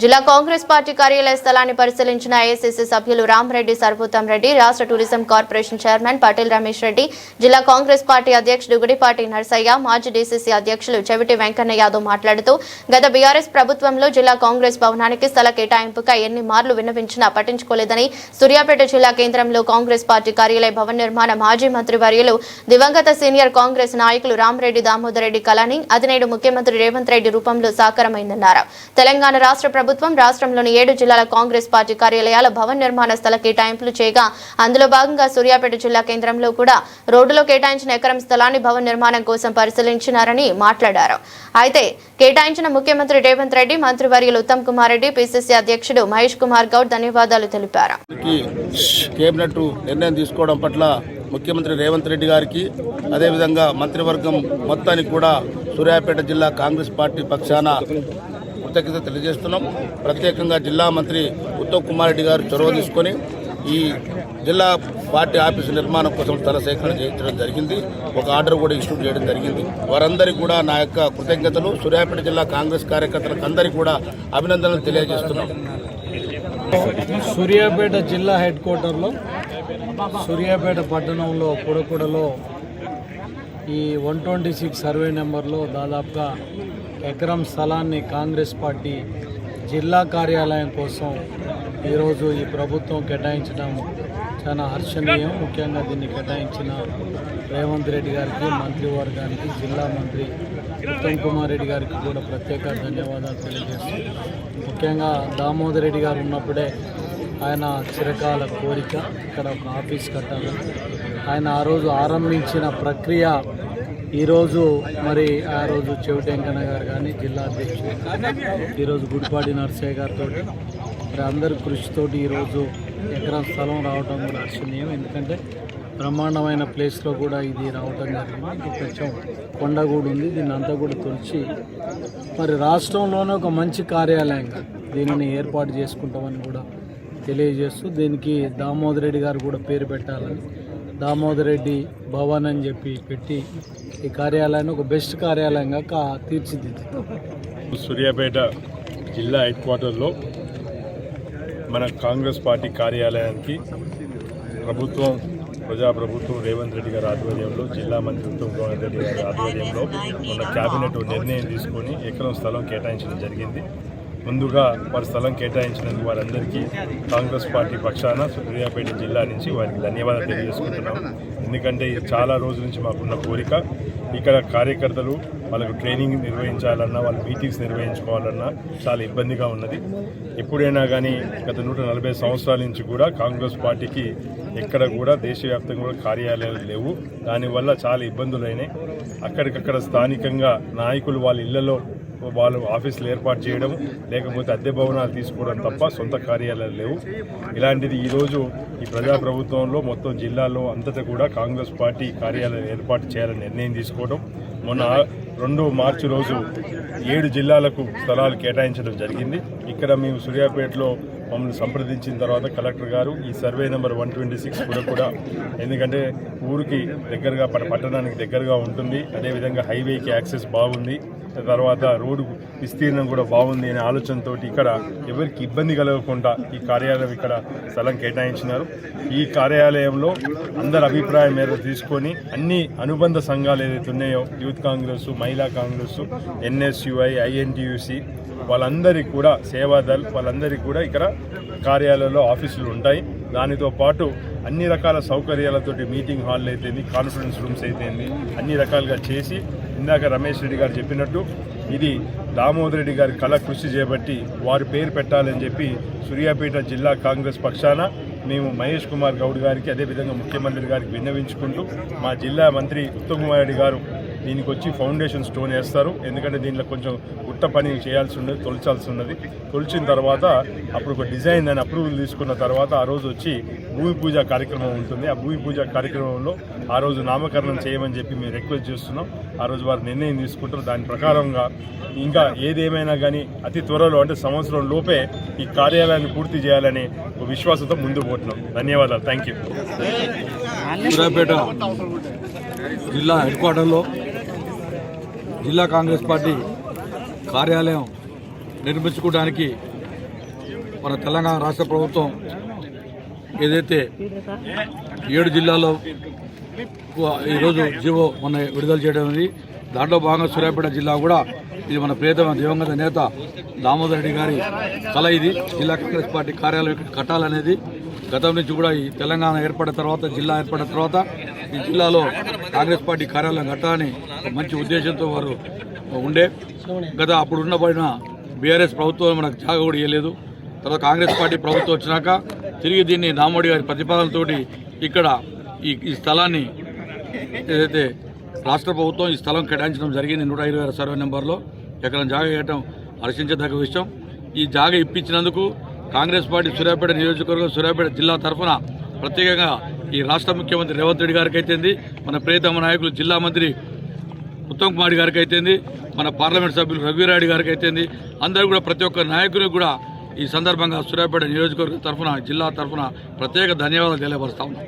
జిల్లా కాంగ్రెస్ పార్టీ కార్యాలయ స్థలాన్ని పరిశీలించిన ఏఐసీసీ సభ్యులు రామరెడ్డి సర్వోత్తం రెడ్డి, రాష్ట్ర tourism corporation chairman Patel Ramesh Reddy, జిల్లా కాంగ్రెస్ పార్టీ అధ్యక్షుడు గుడిపాటి నర్సయ్య, మాజీ డీసీసీ అధ్యక్షులు చెవిటి వెంకన్న యాదవ్ మాట్లాడుతూ గత బీఆర్ఎస్ ప్రభుత్వంలో జిల్లా కాంగ్రెస్ భవనానికి స్థల కేటాయింపుకై ఎన్ని మార్లు విన్నవించినా పట్టించుకోలేదని, సూర్యాపేట జిల్లా కేంద్రంలో కాంగ్రెస్ పార్టీ కార్యాలయ భవన నిర్మాణ మాజీ మంత్రివర్యులు దివంగత సీనియర్ కాంగ్రెస్ నాయకులు రామరెడ్డి దామోదర్ రెడ్డి కళని అది నేడు ముఖ్యమంత్రి రేవంత్ రెడ్డి రూపంలో సాకారమైందన్నారు. తెలంగాణ రాష్ట్ర ప్రభుత్వం రాష్ట్రంలోని 7 జిల్లాల కాంగ్రెస్ పార్టీ కార్యాలయాల భవన నిర్మాణ స్థల కేటాయింపులు చేయగా అందులో భాగంగా సూర్యాపేట జిల్లా కేంద్రంలో కూడా రోడ్డులో కేటాయించిన ఎకరం స్థలాన్ని భవన నిర్మాణం కోసం పరిశీలించినారని మాట్లాడారు. అయితే కేటాయించిన ముఖ్యమంత్రి రేవంత్ రెడ్డి, మంత్రివర్యులు ఉత్తమ్ కుమార్ రెడ్డి, పిసిసి అధ్యక్షుడు మహేష్ కుమార్ గౌడ్ ధన్యవాదాలు తెలిపారు. కేబినెట్ నిర్ణయం తీసుకోవడం పట్ల ముఖ్యమంత్రి రేవంత్ రెడ్డి గారికి, అదేవిధంగా మంత్రివర్గం మొత్తానికి కూడా సూర్యాపేట జిల్లా కాంగ్రెస్ పార్టీ పక్షాన కృతజ్ఞత తెలియజేస్తున్నాం. ప్రత్యేకంగా జిల్లా మంత్రి ఉత్తమ్ కుమార్ రెడ్డి గారు చొరవ తీసుకొని ఈ జిల్లా పార్టీ ఆఫీసు నిర్మాణం కోసం స్థల సేకరణ చేయించడం జరిగింది. ఒక ఆర్డర్ కూడా ఇష్యూ చేయడం జరిగింది. వారందరికీ కూడా నా యొక్క కృతజ్ఞతలు. సూర్యాపేట జిల్లా కాంగ్రెస్ కార్యకర్తలకు అందరికీ కూడా అభినందనలు తెలియజేస్తున్నాం. సూర్యాపేట జిల్లా హెడ్ క్వార్టర్లో సూర్యాపేట పట్టణంలో పుడకుడలో ఈ 126 సర్వే నెంబర్లో దాదాపుగా ఎకరం స్థలాన్ని కాంగ్రెస్ పార్టీ జిల్లా కార్యాలయం కోసం ఈరోజు ఈ ప్రభుత్వం కేటాయించడం చాలా హర్షణీయం. ముఖ్యంగా దీన్ని కేటాయించిన రేవంత్ రెడ్డి గారికి, మంత్రివర్గానికి, జిల్లా మంత్రి ఉత్తమ్ కుమార్ రెడ్డి గారికి కూడా ప్రత్యేక ధన్యవాదాలు తెలియజేస్తున్నాను. ముఖ్యంగా దామోదర్ రెడ్డి గారు ఉన్నప్పుడే ఆయన చిరకాల కోరిక ఇక్కడ ఒక ఆఫీస్ కట్టాలని ఆయన ఆ రోజు ఆరంభించిన ప్రక్రియ ఈరోజు మరి ఆ రోజు చెవిటి వెంకన్న గారు కానీ జిల్లా అధ్యక్షుడు ఈరోజు గుడిపాటి నర్సయ్య గారితో మరి అందరి కృషితోటి ఈరోజు ఎకరం స్థలం రావడం కూడా హర్షణీయం. ఎందుకంటే బ్రహ్మాండమైన ప్లేస్లో కూడా ఇది రావటం జరిగింది. ఇది కొంచెం కొండగూడు ఉంది. దీన్ని అంతా కూడా తొలిచి మరి రాష్ట్రంలోనే ఒక మంచి కార్యాలయంగా దీనిని ఏర్పాటు చేసుకుంటామని కూడా తెలియజేస్తూ దీనికి దామోదర్ రెడ్డి గారు కూడా పేరు పెట్టాలని దామోదర్ రెడ్డి భవన్ అని చెప్పి పెట్టి ఈ కార్యాలయాన్ని ఒక బెస్ట్ కార్యాలయంగా తీర్చిదిద్దుతాం. సూర్యాపేట జిల్లా హెడ్ క్వార్టర్లో మన కాంగ్రెస్ పార్టీ కార్యాలయానికి ప్రజాప్రభుత్వం రేవంత్ రెడ్డి గారి ఆధ్వర్యంలో, జిల్లా మంత్రి ఉత్తమ్ కుమార్ రెడ్డి గారి ఆధ్వర్యంలో మొన్న క్యాబినెట్ నిర్ణయం తీసుకొని ఎకరం స్థలం కేటాయించడం జరిగింది. ముందుగా వారి స్థలం కేటాయించినందుకు వారందరికీ కాంగ్రెస్ పార్టీ పక్షాన సూర్యాపేట జిల్లా నుంచి వారికి ధన్యవాదాలు తెలియజేసుకుంటున్నాం. ఎందుకంటే ఇది చాలా రోజుల నుంచి మాకున్న కోరిక. ఇక్కడ కార్యకర్తలు వాళ్ళకు ట్రైనింగ్ నిర్వహించాలన్నా, వాళ్ళ మీటింగ్స్ నిర్వహించుకోవాలన్నా చాలా ఇబ్బందిగా ఉన్నది. ఎప్పుడైనా కానీ గత 140 సంవత్సరాల నుంచి కూడా కాంగ్రెస్ పార్టీకి ఎక్కడ కూడా దేశవ్యాప్తంగా కూడా కార్యాలయాలు లేవు. దానివల్ల చాలా ఇబ్బందులు అయినాయి. అక్కడికక్కడ స్థానికంగా నాయకులు వాళ్ళ ఇళ్లలో వాళ్ళు ఆఫీసులు ఏర్పాటు చేయడం, లేకపోతే అద్దె భవనాలు తీసుకోవడం తప్ప సొంత కార్యాలయాలు లేవు. ఇలాంటిది ఈరోజు ఈ ప్రజాప్రభుత్వంలో మొత్తం జిల్లాలో అంతటా కూడా కాంగ్రెస్ పార్టీ కార్యాలయం ఏర్పాటు చేయాలని నిర్ణయం తీసుకోవడం, మొన్న 2 మార్చి రోజు 7 జిల్లాలకు స్థలాలు కేటాయించడం జరిగింది. ఇక్కడ మేము సూర్యాపేటలో మమ్మల్ని సంప్రదించిన తర్వాత కలెక్టర్ గారు ఈ సర్వే నెంబర్ 126 కూడా ఎందుకంటే ఊరికి దగ్గరగా పట్టణానికి దగ్గరగా ఉంటుంది, అదేవిధంగా హైవేకి యాక్సెస్ బాగుంది, తర్వాత రోడ్డు విస్తీర్ణం కూడా బాగుంది అనే ఆలోచనతో ఇక్కడ ఎవరికి ఇబ్బంది కలగకుండా ఈ కార్యాలయం ఇక్కడ స్థలం కేటాయించినారు. ఈ కార్యాలయంలో అందరి అభిప్రాయం మేరకు తీసుకొని అన్ని అనుబంధ సంఘాలు ఏదైతే ఉన్నాయో యూత్ కాంగ్రెస్, మహిళా కాంగ్రెస్, NSUI, INTUC వాళ్ళందరికీ కూడా, సేవాదల్ వాళ్ళందరికీ కూడా ఇక్కడ కార్యాలయంలో ఆఫీసులు ఉంటాయి. దానితో పాటు అన్ని రకాల సౌకర్యాలతోటి మీటింగ్ హాల్ అయితేంది, కాన్ఫరెన్స్ రూమ్స్ అయితేంది అన్ని రకాలుగా చేసి, ఇందాక రమేష్ రెడ్డి గారు చెప్పినట్టు ఇది దామోదర్ రెడ్డి గారి కళ కృషి చేయబట్టి వారి పేరు పెట్టాలని చెప్పి సూర్యాపేట జిల్లా కాంగ్రెస్ పక్షాన మేము మహేష్ కుమార్ గౌడ్ గారికి, అదేవిధంగా ముఖ్యమంత్రి గారికి విన్నవించుకుంటూ మా జిల్లా మంత్రి ఉత్తమ్ కుమార్ రెడ్డి గారు దీనికి వచ్చి ఫౌండేషన్ స్టోన్ వేస్తారు. ఎందుకంటే దీనిలో కొంచెం గుట్ట పని చేయాల్సి ఉన్నది, తొలచాల్సి ఉన్నది. తొలిచిన తర్వాత అప్పుడు ఒక డిజైన్ అని అప్రూవల్ తీసుకున్న తర్వాత ఆ రోజు వచ్చి భూమి పూజ కార్యక్రమం ఉంటుంది. ఆ భూమి పూజ కార్యక్రమంలో ఆ రోజు నామకరణం చేయమని చెప్పి మేము రిక్వెస్ట్ చేస్తున్నాం. ఆ రోజు వారు నిర్ణయం తీసుకుంటారు. దాని ప్రకారంగా ఇంకా ఏదేమైనా కానీ అతి త్వరలో అంటే సంవత్సరం లోపే ఈ కార్యాలయాన్ని పూర్తి చేయాలని ఒక విశ్వాసంతో ముందుకు పోతున్నాం. ధన్యవాదాలు. Thank you. సూర్యాపేట జిల్లా హెడ్ క్వార్టర్లో జిల్లా కాంగ్రెస్ పార్టీ కార్యాలయం నిర్మించుకోవడానికి మన తెలంగాణ రాష్ట్ర ప్రభుత్వం ఏదైతే 7 జిల్లాల్లో ఈరోజు జీవో మొన్న విడుదల చేయడం ఉంది. దాంట్లో భాగంగా సూర్యాపేట జిల్లా కూడా ఇది మన ప్రియతమ దివంగత నేత దామోదర్ రెడ్డి గారి కళ. ఇది జిల్లా కాంగ్రెస్ పార్టీ కార్యాలయం ఇక్కడ కట్టాలనేది గతం నుంచి కూడా ఈ తెలంగాణ ఏర్పడిన తర్వాత, జిల్లా ఏర్పడిన తర్వాత ఈ జిల్లాలో కాంగ్రెస్ పార్టీ కార్యాలయం కట్టాలని మంచి ఉద్దేశంతో వారు ఉండే. అప్పుడున్న పడిన బీఆర్ఎస్ ప్రభుత్వం మనకు జాగ కూడా ఇవ్వలేదు. తర్వాత కాంగ్రెస్ పార్టీ ప్రభుత్వం వచ్చినాక తిరిగి దీన్ని దామోదర్ గారి ప్రతిపాదనతోటి ఇక్కడ ఈ స్థలాన్ని ఏదైతే రాష్ట్ర ప్రభుత్వం ఈ స్థలం కేటాయించడం జరిగింది. 126 సర్వే నెంబర్లో ఎకరం జాగ ఇవ్వటం హర్షించదగ్గ విషయం. ఈ జాగ ఇప్పించినందుకు కాంగ్రెస్ పార్టీ సూర్యాపేట నియోజకవర్గం, సూర్యాపేట జిల్లా తరఫున ప్రత్యేకంగా ఈ రాష్ట్ర ముఖ్యమంత్రి రేవంత్ రెడ్డి గారికి అయితేంది, మన ప్రియతమ నాయకులు జిల్లా మంత్రి ఉత్తమ్ కుమార్ గారికి అయితేంది, మన పార్లమెంట్ సభ్యులు రఘువీరారెడ్డి గారికి అయితేంది, అందరూ కూడా ప్రతి ఒక్క నాయకునికి కూడా ఈ సందర్భంగా సూర్యాపేట నియోజకవర్గం తరఫున, జిల్లా తరఫున ప్రత్యేక ధన్యవాదాలు తెలియపరుస్తా ఉన్నాం.